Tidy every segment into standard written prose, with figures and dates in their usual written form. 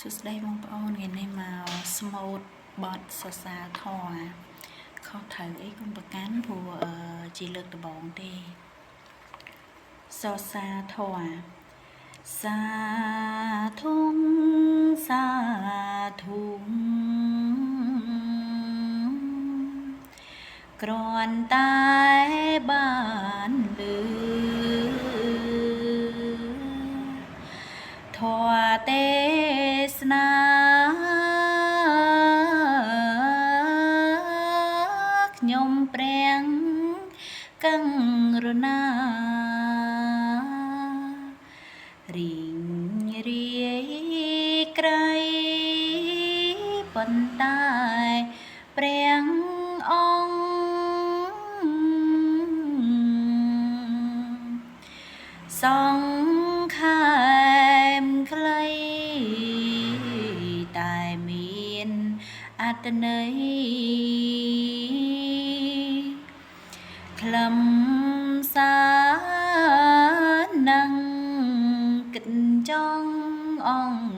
សួស្តីបងប្អូនថ្ងៃនេះមកស្មូតបទសរសើរធម៌ខុសត្រូវអីកុំប្រកាន់ព្រោះជាលើកដំបូងទេសរសើរធម៌សាធុសាធុគ្រាន់តែបានឮធម៌ទេសនាខ្ញុំព្រះកង្រុណារីងរាយក្រៃប៉ុន្តែព្រះអង្គសង្ខេមខ្លីតែមានអត្ថន័យខ្លឹមសារនឹងគិតចង់អង្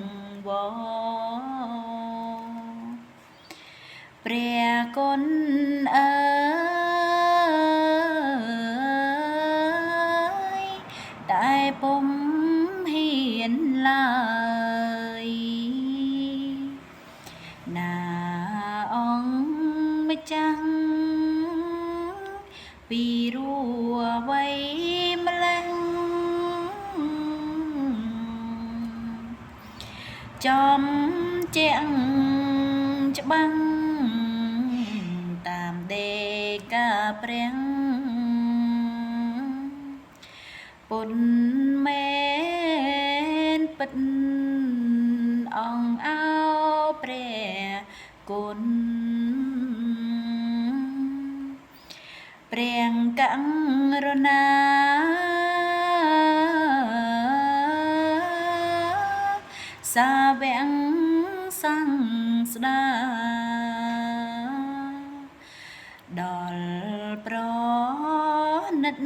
វរព្រះគុណអើយតែពុំហ៊ានឡើយណាអង្គម្ចាស់ពីរួអ្វីម្ល៉េះចំជាក់ច្បាំងតាមដេកាព្រះពុនមែនពិតអង្គអោព្រះគុណព្រះកង្រុណាសាវកសង្ស្ដាដល់ប្រណិត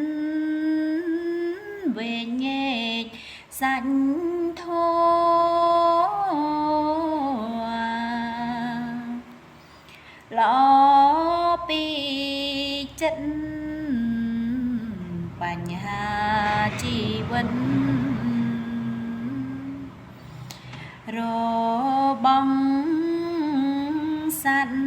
វែងញែកសាច់ធម៌ល្អពីចិត្តបញ្ហាជីវិតរបងសัตว์